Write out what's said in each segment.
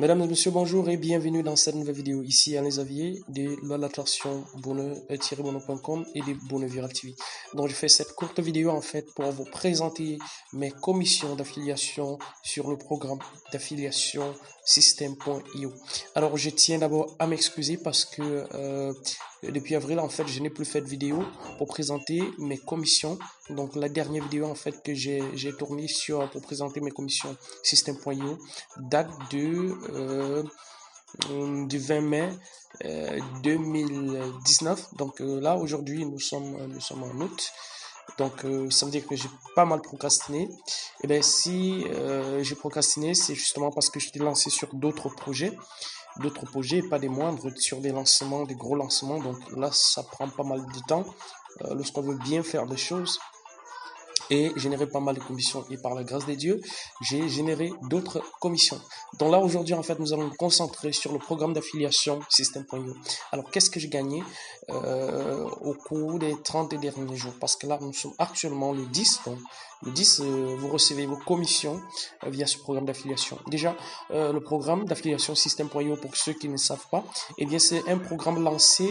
Mesdames et messieurs, bonjour et bienvenue dans cette nouvelle vidéo. Ici Alain Xavier de l'attraction bonheur-bonheur.com et de Bonheur Viral TV. Donc je fais cette courte vidéo en fait pour vous présenter mes commissions d'affiliation sur le programme d'affiliation System.io. Alors je tiens d'abord à m'excuser parce que depuis avril en fait je n'ai plus fait de vidéo pour présenter mes commissions. Donc la dernière vidéo en fait que j'ai tournée pour présenter mes commissions System.io date du 20 mai 2019. Donc là, aujourd'hui, nous sommes en août. Donc ça veut dire que j'ai pas mal procrastiné. Et bien si j'ai procrastiné, c'est justement parce que je t'ai lancé sur d'autres projets, pas des moindres, sur des lancements, des gros lancements. Donc là, ça prend pas mal de temps lorsqu'on veut bien faire des choses et générer pas mal de commissions. Et par la grâce des dieux, j'ai généré d'autres commissions. Donc là, aujourd'hui, en fait, nous allons nous concentrer sur le programme d'affiliation System.io. Alors, qu'est-ce que j'ai gagné au cours des 30 derniers jours? Parce que là, nous sommes actuellement le 10. Donc, le 10, vous recevez vos commissions via ce programme d'affiliation. Déjà, le programme d'affiliation System.io, pour ceux qui ne savent pas, eh bien, c'est un programme lancé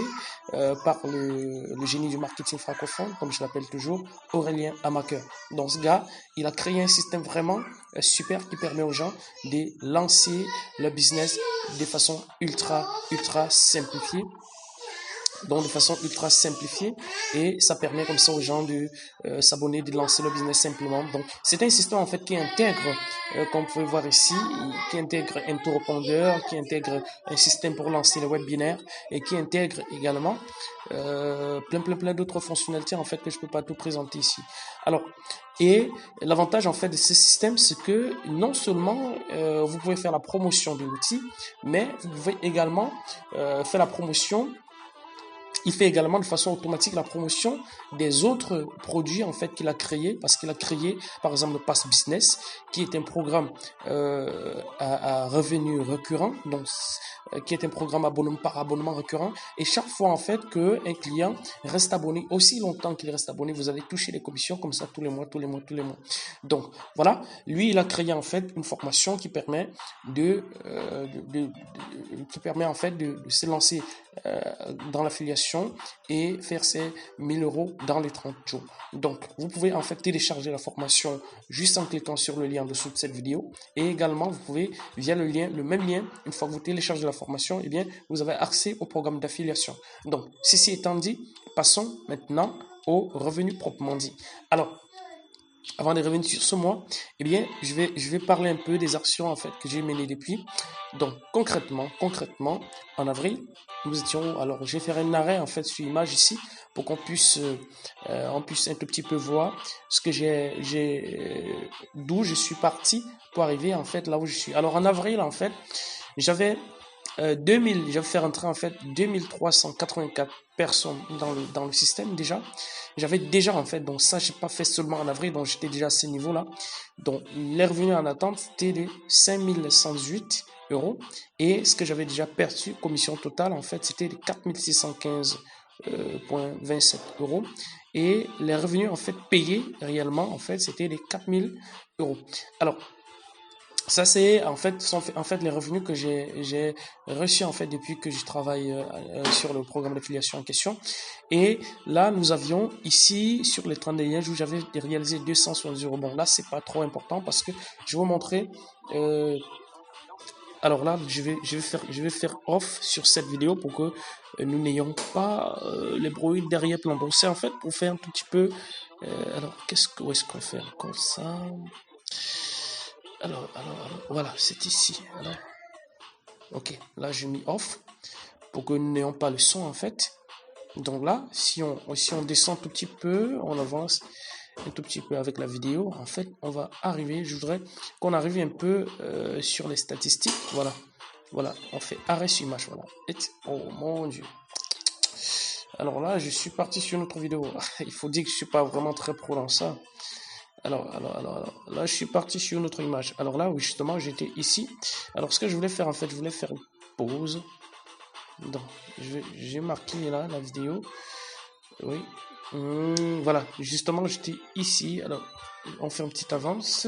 par le génie du marketing francophone, comme je l'appelle toujours, Aurélien Amaker. Donc ce gars, il a créé un système vraiment super qui permet aux gens de lancer leur business de façon ultra simplifiée. Donc de façon ultra simplifiée, et ça permet comme ça aux gens de s'abonner, de lancer le business simplement. Donc c'est un système en fait qui intègre, comme vous pouvez voir ici, qui intègre un autorépondeur, qui intègre un système pour lancer le webinaire et qui intègre également plein d'autres fonctionnalités en fait que je peux pas tout présenter ici. Alors, et l'avantage en fait de ce système, c'est que non seulement vous pouvez faire la promotion de l'outil, mais vous pouvez également faire la promotion. Il fait également de façon automatique la promotion des autres produits en fait qu'il a créé, parce qu'il a créé par exemple le Pass Business, qui est un programme à revenus récurrents, donc qui est un programme par abonnement récurrent, et chaque fois en fait que un client reste abonné, aussi longtemps qu'il reste abonné, vous allez toucher les commissions comme ça tous les mois. Donc voilà, lui il a créé en fait une formation qui permet en fait de se lancer dans l'affiliation et faire ses 1000 euros dans les 30 jours. Donc, vous pouvez en fait télécharger la formation juste en cliquant sur le lien en dessous de cette vidéo, et également vous pouvez via le même lien, une fois que vous téléchargez la formation, eh bien vous avez accès au programme d'affiliation. Donc, ceci étant dit, passons maintenant aux revenus proprement dit. Alors, avant de revenir sur ce mois, eh bien, je vais parler un peu des actions en fait que j'ai menées depuis. Donc concrètement, en avril, nous étions. Alors, je vais faire un arrêt en fait sur l'image ici pour qu'on puisse, un tout petit peu voir ce que d'où je suis parti pour arriver en fait là où je suis. Alors en avril en fait, j'avais j'avais fait rentrer en fait 2384 personnes dans le système déjà. J'avais déjà en fait, donc ça j'ai pas fait seulement en avril, donc j'étais déjà à ce niveau-là. Donc les revenus en attente c'était de 5108 euros, et ce que j'avais déjà perçu, commission totale en fait, c'était de 4615,27 euros, et les revenus en fait payés réellement en fait c'était de 4000 euros. Alors ça c'est en fait les revenus que j'ai reçus en fait depuis que je travaille sur le programme d'affiliation en question. Et là nous avions ici sur les 30 derniers jours, j'avais réalisé 270 euros. Bon là c'est pas trop important parce que je vais vous montrer. Alors là je vais faire off sur cette vidéo pour que nous n'ayons pas les bruits derrière plan. Donc c'est en fait pour faire un tout petit peu. Alors où est-ce qu'on fait comme ça? Alors, voilà, c'est ici. Alors, ok, là j'ai mis off pour que nous n'ayons pas le son en fait. Donc là, si on descend un tout petit peu, on avance un tout petit peu avec la vidéo, en fait, on va arriver, je voudrais qu'on arrive un peu sur les statistiques. Voilà, on fait arrêt sur image, voilà. Oh mon dieu. Alors là, je suis parti sur une autre vidéo. Il faut dire que je suis pas vraiment très pro dans ça. Alors, là, je suis parti sur une autre image. Alors là, oui, justement, j'étais ici. Alors, ce que je voulais faire, en fait, je voulais faire une pause. Donc, j'ai marqué là la vidéo. Oui. Voilà, justement, j'étais ici. Alors, on fait une petite avance.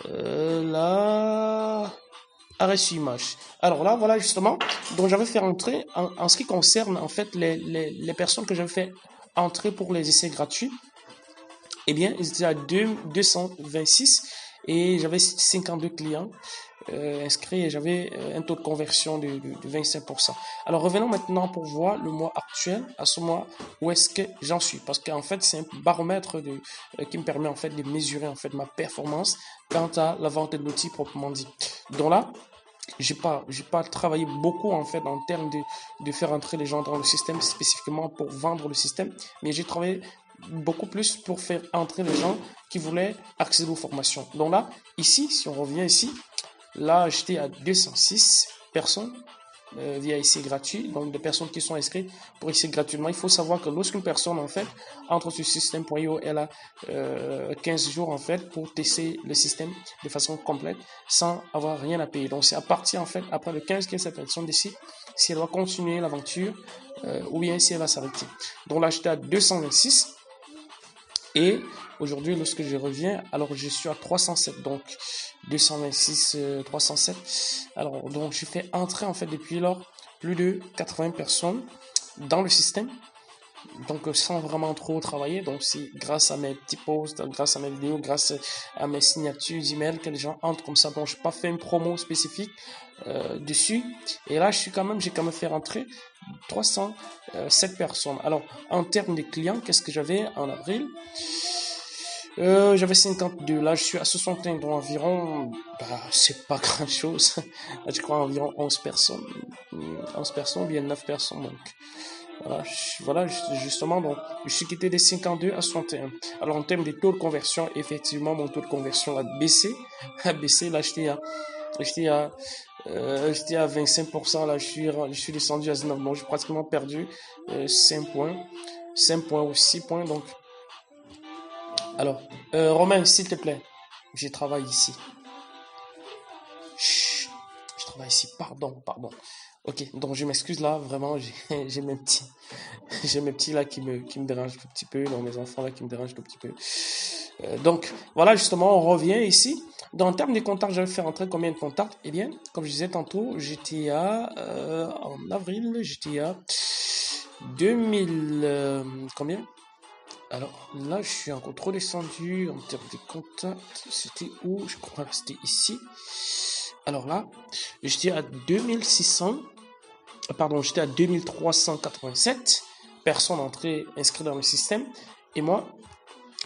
Là. arrêt sur image. Alors là, voilà justement, donc j'avais fait entrer, en ce qui concerne en fait les personnes que j'avais fait entrer pour les essais gratuits, eh bien, ils étaient à 226 et j'avais 52 clients inscrits et j'avais un taux de conversion de 25%. Alors revenons maintenant pour voir le mois actuel, à ce mois où est-ce que j'en suis, parce qu'en fait c'est un baromètre qui me permet en fait de mesurer en fait ma performance quant à la vente de l'outil proprement dit. Donc là, j'ai pas travaillé beaucoup en fait en termes de faire entrer les gens dans le système spécifiquement pour vendre le système, mais j'ai travaillé beaucoup plus pour faire entrer les gens qui voulaient accéder aux formations. Donc là, ici, si on revient ici, là, j'étais à 206 personnes via essai gratuit, donc des personnes qui sont inscrites pour essai gratuitement. Il faut savoir que lorsqu'une personne en fait entre sur système.io, elle a 15 jours en fait pour tester le système de façon complète sans avoir rien à payer. Donc c'est à partir en fait après le 15 que cette personne décide si elle doit continuer l'aventure ou bien si elle va s'arrêter. Donc là j'étais à 226 et aujourd'hui lorsque je reviens, alors je suis à 307, donc 226 307. Alors donc je fais entrer en fait depuis lors plus de 80 personnes dans le système, donc sans vraiment trop travailler. Donc c'est grâce à mes petits posts, grâce à mes vidéos, grâce à mes signatures email que les gens entrent comme ça. Donc je n'ai pas fait une promo spécifique dessus, et là j'ai quand même fait rentrer 307 personnes. Alors en termes de clients, qu'est-ce que j'avais en avril? J'avais 52, là je suis à 61, donc environ, c'est pas grand chose, je crois environ 11 personnes, 11 personnes ou bien 9 personnes, donc voilà, justement, donc je suis quitté des 52 à 61. Alors en termes de taux de conversion, effectivement mon taux de conversion a baissé, là j'étais à 25%, là je suis descendu à 19, donc j'ai pratiquement perdu 5 points ou 6 points, donc alors, Romain, s'il te plaît, je travaille ici. Chut, je travaille ici, pardon. Ok, donc je m'excuse là, vraiment, j'ai mes petits là qui me dérangent un petit peu, donc mes enfants là qui me dérangent un petit peu. Donc, voilà, justement, on revient ici. Dans le terme des contacts, j'avais fait rentrer combien de contacts? Eh bien, comme je disais tantôt, j'étais en avril, j'étais à 2000, combien? Alors là, je suis encore trop descendu en termes de contacts. C'était où? Je crois que c'était ici. Alors là, j'étais à 2600. Pardon, j'étais à 2387 personnes inscrites dans le système. Et moi,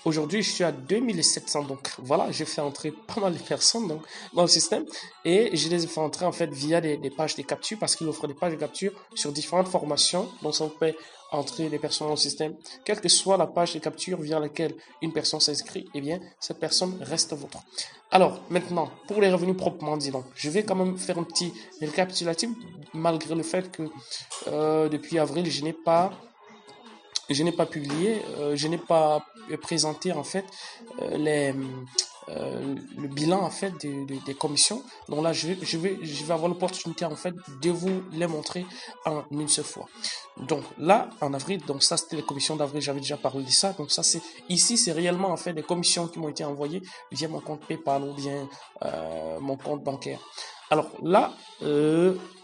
aujourd'hui, je suis à 2700. Donc voilà, j'ai fait entrer pas mal de personnes dans le système. Et je les ai fait entrer en fait via des pages de capture, parce qu'il offre des pages de capture sur différentes formations. Donc ça vous permet entrer les personnes dans le système, quelle que soit la page de capture via laquelle une personne s'inscrit, eh bien, cette personne reste vôtre. Alors, maintenant, pour les revenus proprement dit, donc, je vais quand même faire un petit récapitulatif, malgré le fait que depuis avril, je n'ai pas publié, je n'ai pas présenté en fait le bilan en fait des commissions. Donc là, je vais avoir l'opportunité en fait de vous les montrer en une seule fois. Donc là, en avril, donc ça c'était les commissions d'avril, j'avais déjà parlé de ça. Donc ça c'est réellement en fait des commissions qui m'ont été envoyées via mon compte PayPal ou bien mon compte bancaire. Alors là,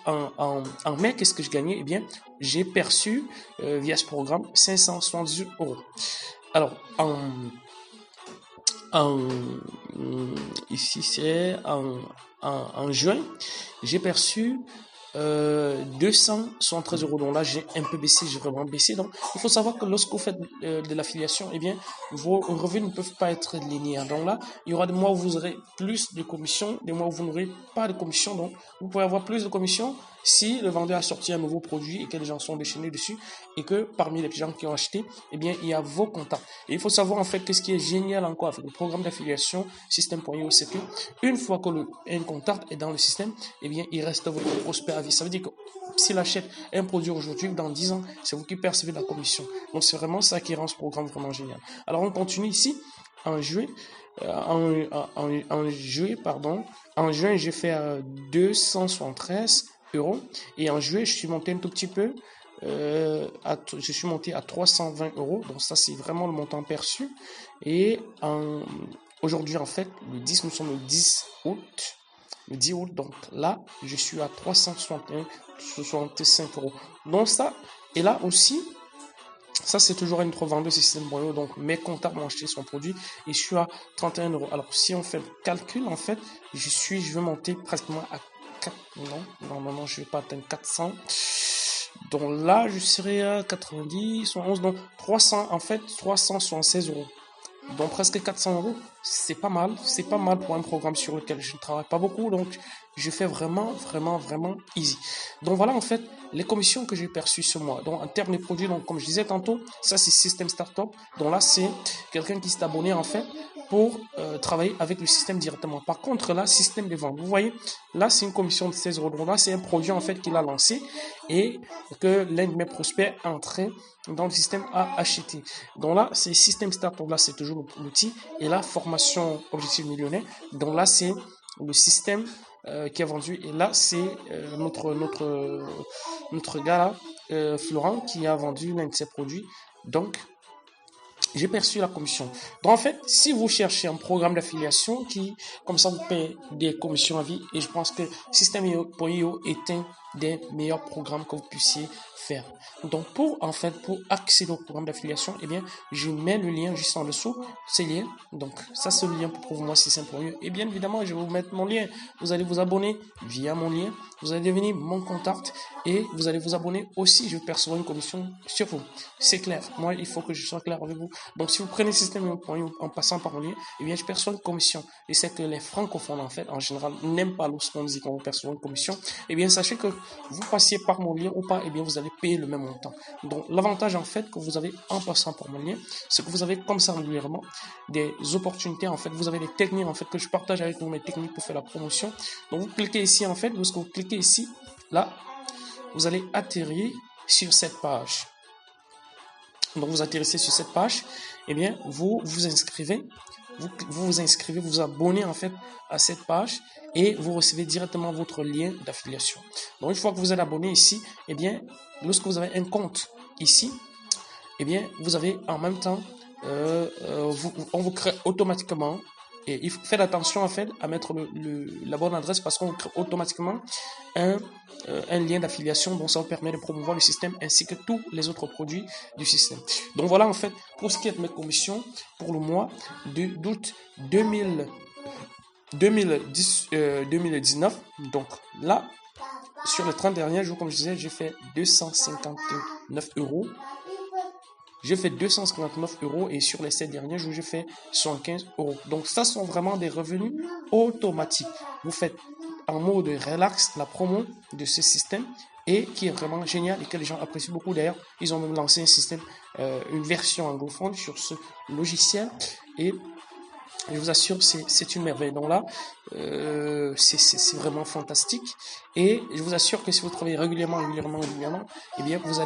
en mai, qu'est-ce que je gagnais? Eh bien, j'ai perçu via ce programme 578 €. Alors, ici c'est en juin, j'ai perçu 273 €. Donc là, j'ai un peu baissé, j'ai vraiment baissé. Donc, il faut savoir que lorsque vous faites de l'affiliation, eh bien, vos revenus ne peuvent pas être linéaires. Donc là, il y aura des mois où vous aurez plus de commissions, des mois où vous n'aurez pas de commissions. Donc, vous pouvez avoir plus de commissions si le vendeur a sorti un nouveau produit et que les gens sont déchaînés dessus, et que parmi les gens qui ont acheté, eh bien, il y a vos contacts. Et il faut savoir en fait que ce qui est génial encore avec le programme d'affiliation système.io, c'est que une fois que un contact est dans le système, eh bien, il reste votre prospect à vie. Ça veut dire que s'il achète un produit aujourd'hui, dans 10 ans, c'est vous qui percevez la commission. Donc, c'est vraiment ça qui rend ce programme vraiment génial. Alors, on continue ici. En juin, j'ai fait 273 €. Et en juillet, je suis monté un tout petit peu. Je suis monté à 320 €. Donc, ça, c'est vraiment le montant perçu. Et aujourd'hui, en fait, nous sommes le 10 août. le 10 août. Donc là, je suis à 365 euros. Donc ça, et là aussi, ça, c'est toujours une revendeur Système.io. Donc, mes comptables ont acheté son produit et je suis à 31 euros. Alors, si on fait le calcul, en fait, je vais monter pratiquement à 4. Non, je vais pas atteindre 400. Donc là, je serai à 90, 111, donc 300, en fait, 376 euros. Donc presque 400 euros, c'est pas mal pour un programme sur lequel je ne travaille pas beaucoup, donc je fais vraiment easy. Donc voilà en fait les commissions que j'ai perçues ce mois. Donc en termes de produits, donc comme je disais tantôt, ça c'est Système Startup. Donc là c'est quelqu'un qui s'est abonné en fait pour travailler avec le système directement. Par contre là, système de vente, vous voyez, là c'est une commission de 16 euros. Donc là c'est un produit en fait qu'il a lancé et que l'un de mes prospects est entré dans le système a acheté. Donc là c'est Système Startup, là c'est toujours l'outil, et là formation objectif millionnaire. Donc là c'est le système qui a vendu, et là c'est notre gars là, Florent, qui a vendu l'un de ses produits. Donc j'ai perçu la commission. Donc en fait, si vous cherchez un programme d'affiliation qui, comme ça, vous paye des commissions à vie, et je pense que Système.io est un des meilleurs programmes que vous puissiez faire. Donc pour accéder au programme d'affiliation, eh bien, je mets le lien juste en dessous, c'est le lien. Donc ça c'est le lien pour moi Système.io. Et bien évidemment, je vais vous mettre mon lien. Vous allez vous abonner via mon lien. Vous allez devenir mon contact et vous allez vous abonner aussi. Je perçois une commission sur vous. C'est clair. Moi, il faut que je sois clair avec vous. Donc si vous prenez Système.io en passant par mon lien, eh bien, je perçois une commission. Et c'est que les francophones, en fait, en général, n'aiment pas lorsqu'on dit qu'on perçoit une commission. Eh bien, sachez que vous passiez par mon lien ou pas, eh bien, vous allez payer le même montant. Donc, l'avantage, en fait, que vous avez en passant par mon lien, c'est que vous avez comme ça régulièrement des opportunités, en fait. Vous avez des techniques, en fait, que je partage avec vous, mes techniques pour faire la promotion. Donc, vous cliquez ici, en fait, lorsque vous cliquez ici, là, vous allez atterrir sur cette page. Donc, vous atterrissez sur cette page, eh bien, vous vous inscrivez, vous vous abonnez en fait à cette page et vous recevez directement votre lien d'affiliation. Donc, une fois que vous êtes abonné ici, eh bien, lorsque vous avez un compte ici, eh bien, vous avez en même temps, on vous crée automatiquement. Et il faut faire attention en fait à mettre la bonne adresse, parce qu'on crée automatiquement un lien d'affiliation. Donc ça vous permet de promouvoir le système ainsi que tous les autres produits du système. Donc voilà en fait pour ce qui est de mes commissions pour le mois d'août 2019. Donc là, sur les 30 derniers jours, comme je disais, j'ai fait 259 euros. J'ai fait 259 euros et sur les 7 derniers jours, j'ai fait 115 euros. Donc, ça sont vraiment des revenus automatiques. Vous faites en mode relax la promo de ce système et qui est vraiment génial et que les gens apprécient beaucoup. D'ailleurs, ils ont même lancé un système, une version anglophone sur ce logiciel et je vous assure, c'est une merveille. Donc là, c'est vraiment fantastique. Et je vous assure que si vous travaillez régulièrement, eh bien, vous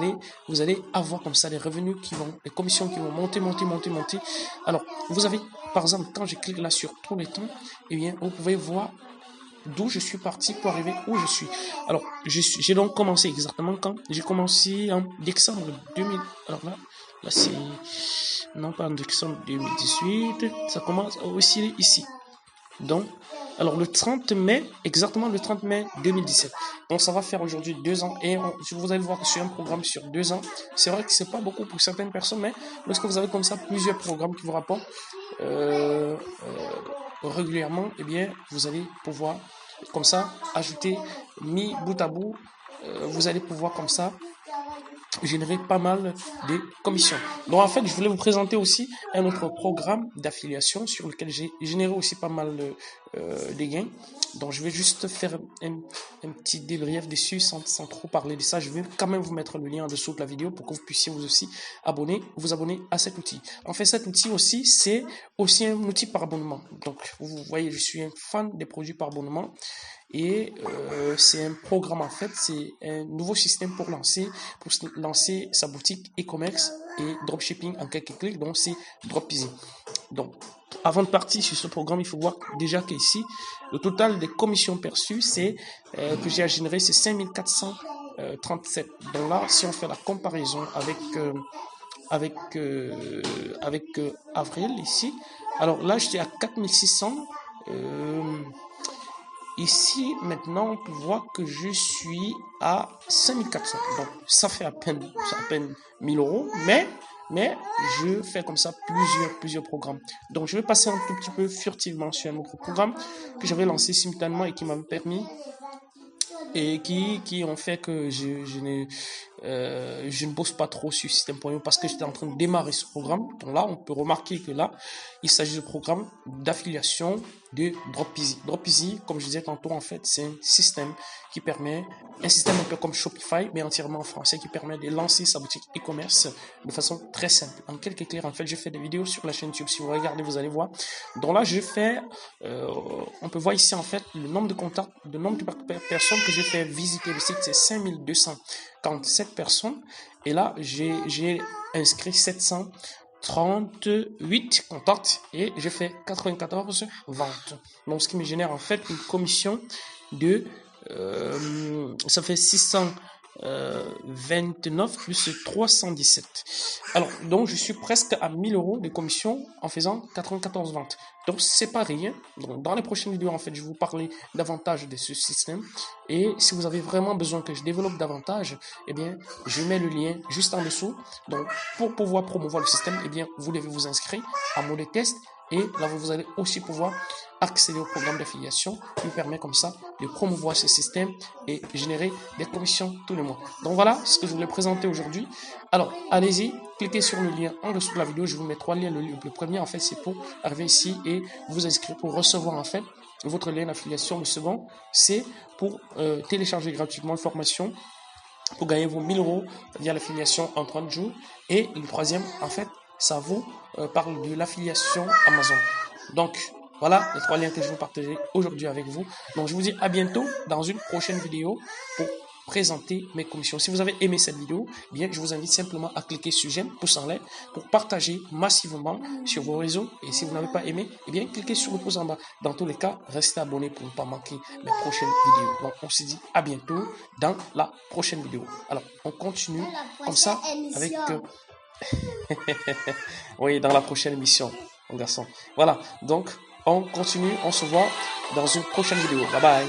allez avoir comme ça des revenus les commissions qui vont monter. Alors, vous avez, par exemple, quand je clique là sur tous les temps, eh bien, vous pouvez voir d'où je suis parti pour arriver où je suis. Alors, j'ai donc commencé exactement quand? J'ai commencé en décembre 2000. Alors là c'est, non pas en décembre 2018, ça commence aussi ici. Donc, alors le 30 mai, exactement le 30 mai 2017. Donc ça va faire aujourd'hui 2 ans et vous allez voir que c'est un programme sur 2 ans. C'est vrai que c'est pas beaucoup pour certaines personnes, mais lorsque vous avez comme ça plusieurs programmes qui vous rapportent régulièrement, eh bien vous allez pouvoir comme ça ajouter, mis bout à bout, vous allez pouvoir comme ça générer pas mal de commissions. Donc en fait, je voulais vous présenter aussi un autre programme d'affiliation sur lequel j'ai généré aussi pas mal de gains. Donc je vais juste faire un petit débrief dessus sans trop parler de ça. Je vais quand même vous mettre le lien en dessous de la vidéo pour que vous puissiez vous aussi vous abonner à cet outil. En fait, cet outil aussi, c'est aussi un outil par abonnement. Donc vous voyez, je suis un fan des produits par abonnement. Et c'est un programme en fait, c'est un nouveau système pour lancer sa boutique e-commerce et dropshipping en quelques clics. Donc c'est Dropeasy. Donc avant de partir sur ce programme, il faut voir déjà qu'ici le total des commissions perçues que j'ai à générer, c'est 5437. Donc là, si on fait la comparaison avec avril ici, alors là j'étais à 4600. ici, maintenant, on peut voir que je suis à 5400. Donc, ça fait à peine 1000 euros, mais je fais comme ça plusieurs programmes. Donc, je vais passer un tout petit peu furtivement sur un autre programme que j'avais lancé simultanément et qui m'avait permis et qui ont fait que je ne bosse pas trop sur System.io parce que j'étais en train de démarrer ce programme. Donc là, on peut remarquer que là, il s'agit de programme d'affiliation de Dropeasy. Dropeasy, comme je disais tantôt, en fait, c'est un système qui permet, un système un peu comme Shopify, mais entièrement en français, qui permet de lancer sa boutique e-commerce de façon très simple. En quelques clics, en fait, je fais des vidéos sur la chaîne YouTube. Si vous regardez, vous allez voir. Donc là, je fais, on peut voir ici, en fait, le nombre de contacts, le nombre de personnes que j'ai fait visiter le site, c'est 5247 personnes. Et là, j'ai inscrit 738 contacts et j'ai fait 94 ventes. Donc, ce qui me génère en fait une commission de, ça fait 629 plus 317. Alors, donc, je suis presque à 1000 euros de commission en faisant 94 ventes. Donc, c'est pas rien. Donc, dans les prochaines vidéos, en fait, je vais vous parler davantage de ce système. Et si vous avez vraiment besoin que je développe davantage, eh bien, je mets le lien juste en dessous. Donc, pour pouvoir promouvoir le système, eh bien, vous devez vous inscrire à mon test. Et là, vous allez aussi pouvoir accéder au programme d'affiliation qui vous permet comme ça de promouvoir ce système et générer des commissions tous les mois. Donc voilà ce que je voulais présenter aujourd'hui. Alors, allez-y, cliquez sur le lien en dessous de la vidéo. Je vous mets 3 liens. Le premier, en fait, c'est pour arriver ici et vous inscrire pour recevoir, en fait, votre lien d'affiliation. Le second, c'est pour télécharger gratuitement une formation pour gagner vos 1000 euros via l'affiliation en 30 jours. Et le troisième, en fait, ça vous parle de l'affiliation Amazon. Donc, voilà les 3 liens que je vais partager aujourd'hui avec vous. Donc, je vous dis à bientôt dans une prochaine vidéo pour présenter mes commissions. Si vous avez aimé cette vidéo, eh bien, je vous invite simplement à cliquer sur j'aime, pouce en l'air, pour partager massivement sur vos réseaux. Et si vous n'avez pas aimé, eh bien, cliquez sur le pouce en bas. Dans tous les cas, restez abonné pour ne pas manquer mes prochaines vidéos. Donc, on se dit à bientôt dans la prochaine vidéo. Alors, on continue comme ça avec... oui, dans la prochaine émission, mon garçon. Voilà, donc on continue, on se voit dans une prochaine vidéo. Bye bye.